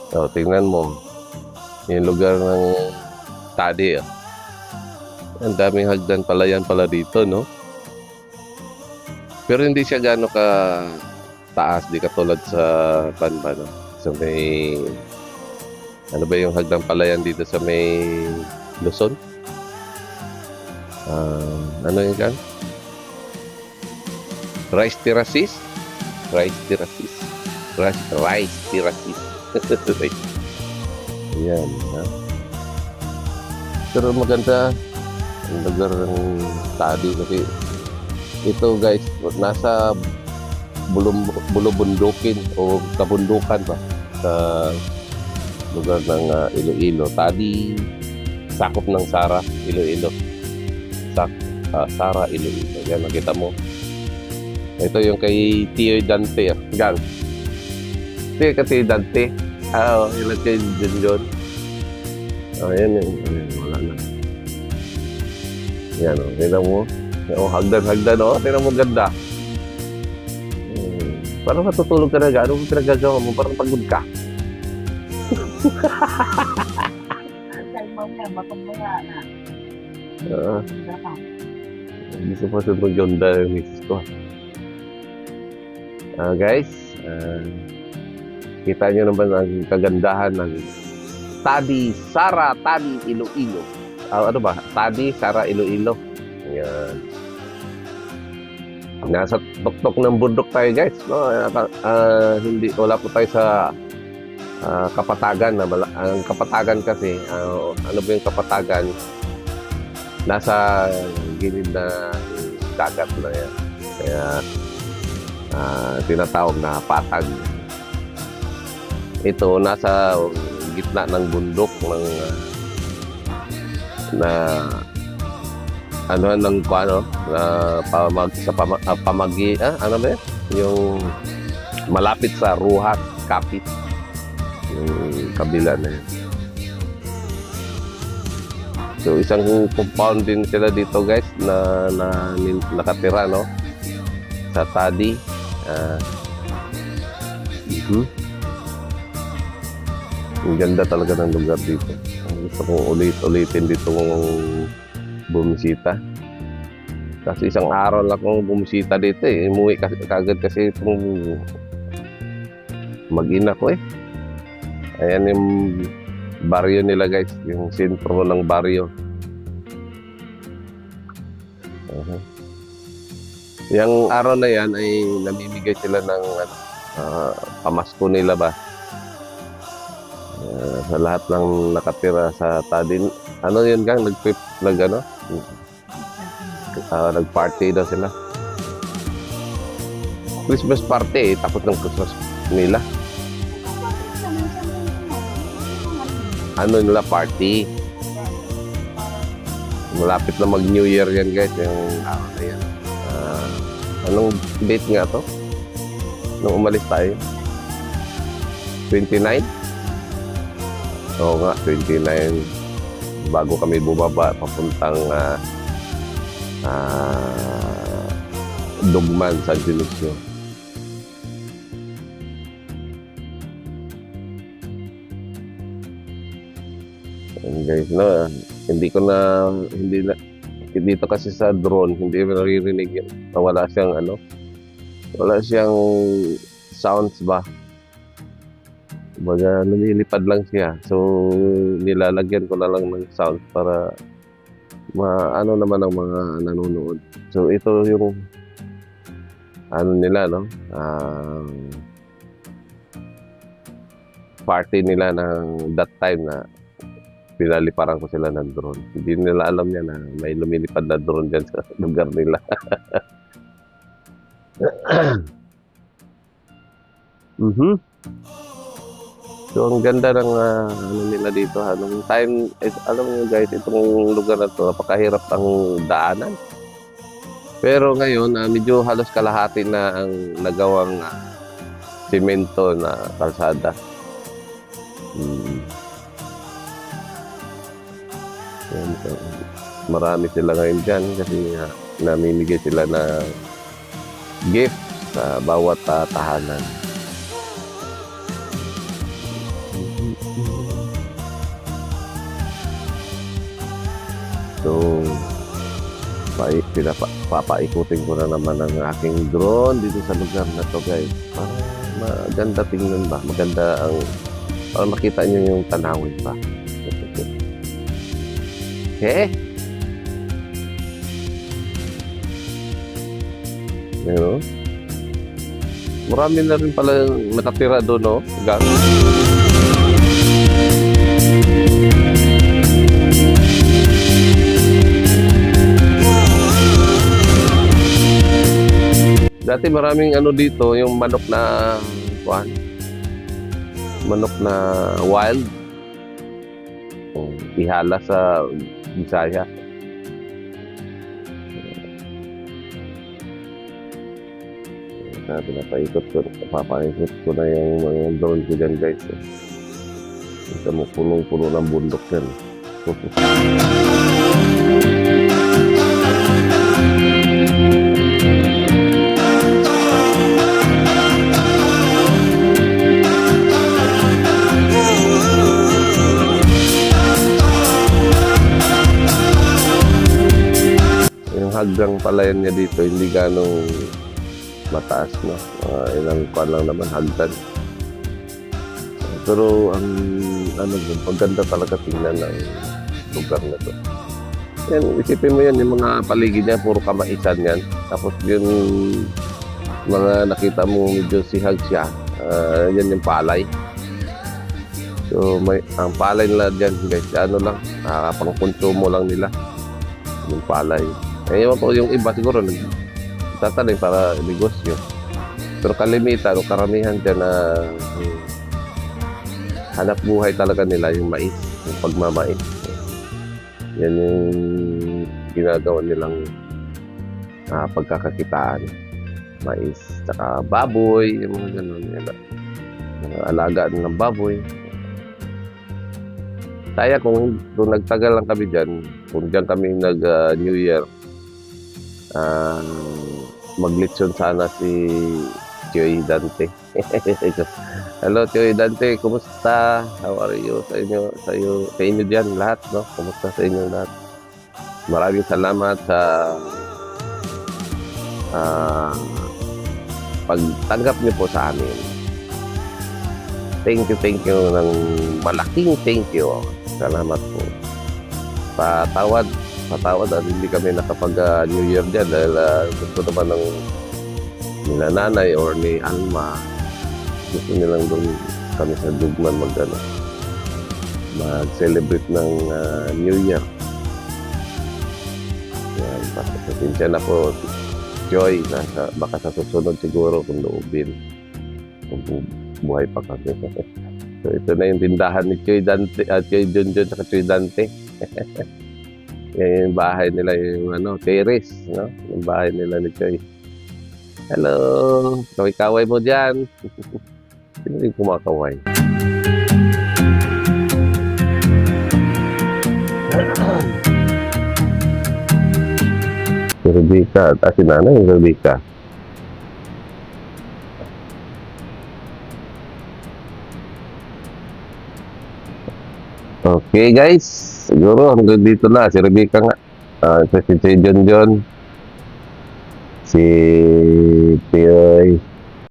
So, tingnan mo. Yung lugar ng study. Ang daming hagdan pala yan pala dito, no? Pero hindi siya gaano ka taas, di katulad sa Banba, no? So may, ano ba yung hagdan pala yan dito sa may Luzon? Ano yun kan? Rice terraces? Rice terraces. Rice terraces. Ayan, ha? Pero maganda ang lugar ng study kasi ito guys, nasa bulubundukin o kabundukan ba sa lugar ng Iloilo. Tadi, sakop ng Sara, Iloilo. Sara, Iloilo. Yan, nakita mo. Ito yung kay Tio Dante. Gan. Ito yung kay Tio Dante. Ilan kay John. Ayan, wala na. Yan, tingnan mo. Hagdan, tingnan mo ganda. Parang matutulog ka na ga. Ano mo pinagagawa mo? Parang pagod ka. Hindi ko pa siya maganda yung misis ko. Guys, kita nyo naman ang kagandahan ng Tadi, Sara, Tadi, Iloilo. Ano ba? Tadi, Sara, Iloilo. Ayan. Nasa tuktok ng bundok tayo guys, no? Wala po tayo sa Kapatagan. Ang Kapatagan kasi, ano ba yung Kapatagan? Nasa gilid na dagat na yan. Kaya tinatawag na patag. Ito nasa gitna ng bundok ng pamagi, ano ba yun? Yung malapit sa Ruhat, Kapit, yung kabila na yun. So isang compound din sila dito guys na nakatira, no, sa Tadi. Ang ganda talaga ng lugar dito. Gusto kong ulit-ulitin dito bumisita. Kasi isang araw lang akong bumisita dito eh. Umuwi kagad kasi itong mag-ina ko eh. Ayan yung baryo nila guys. Yung sentro ng baryo. Yung araw na yan ay namimigay sila ng pamasko nila ba. Sa lahat ng nakatira sa Tadin. Ano yun gang? Nag-party daw sila. Christmas party eh. Tapos ng Christmas nila. Ano nila party? Malapit na mag-New Year yan guys. Yung araw na yan. Anong date nga to? Nung umalis tayo? 29? Oo nga, 29. Bago kami bumaba, papuntang Dugman, San Dionisio. And guys, no, dito kasi sa drone, hindi mo naririnig yun. Wala siyang sounds ba? Baga lumilipad lang siya. So nilalagyan ko na lang ng sound para maano naman ang mga nanonood. So ito yung ano nila, no? Party nila ng that time na pinaliparan ko sila ng drone. Hindi nila alam yan na may lumilipad na drone dyan sa lugar nila. So, ang ganda ng ano nila dito. Nung time, alam niyo guys, itong lugar na to, napakahirap ang daanan. Pero ngayon, medyo halos kalahati na ang nagawang simento na kalsada. Yan, so, marami sila ngayon dyan kasi namimigay sila na gift sa bawat tahanan. papaikutin ko na naman ang aking drone dito sa lugar na to guys. Para maganda tingnan ba? Maganda ang para makita nyo yung tanawin pa. Okay? Yan o. Marami na rin pala nakatira doon, no? Dati maraming ano dito, yung manok na manok na wild. Ihala sa Bisaya. Papaikot ko na yung mga drone ko dyan guys. Ito mo punong-puno ng bundok yan. Yung haggang palayan niya dito hindi ganong mataas, no? Ilang kuwan lang naman hagdan. Pero ang pagganda talaga tingnan ng lugar na to. Yan, isipin mo yan, yung mga paligid niya, puro kamaisan yan. Tapos yung mga nakita mo medyo sihag siya, yan yung palay. So, ang palay nila dyan, guys, ano lang, pang konsumo lang nila. Yung palay. Yung iba siguro, tatanim para negosyo. Pero kalimitan o karamihan dyan na hanap buhay talaga nila yung mais, yung pagmamais. Yan yung ginagawa nilang pagkakakitaan. Mais, tsaka baboy, yung mga ganun. Mga alaga ng baboy. Kaya kung nagtagal lang kami dyan, kung dyan kami nag-New Year, maglitsyon sana si Tioy Dante. Hello Tioy Dante, kumusta? How are you? Sa inyo diyan lahat, no? Kumusta sa inyo lahat? Maraming salamat sa pagtanggap niyo po sa amin. Thank you ng malaking thank you. Salamat po. Patawad at hindi kami nakapag New Year dyan dahil gusto naman ng nila nanay or ni Alma, gusto nilang doon kami sa Dugman mag-celebrate ng New Year. Yan, pasensya na po Joy, baka sa susunod siguro kung loobin, kung buhay pa kami. So ito na yung tindahan ni Choy Dante at Choy Junjun at Choy Dante. Yung bahay nila yung terrace, no? Yung bahay nila ni Choy. Hello! Kaway-kaway mo dyan. Sino yung kumakaway? Si Rebecca. Si nanay yung Rebecca. Okay guys, siguro hanggang dito na. Si Rebecca nga, si John, si Pioy,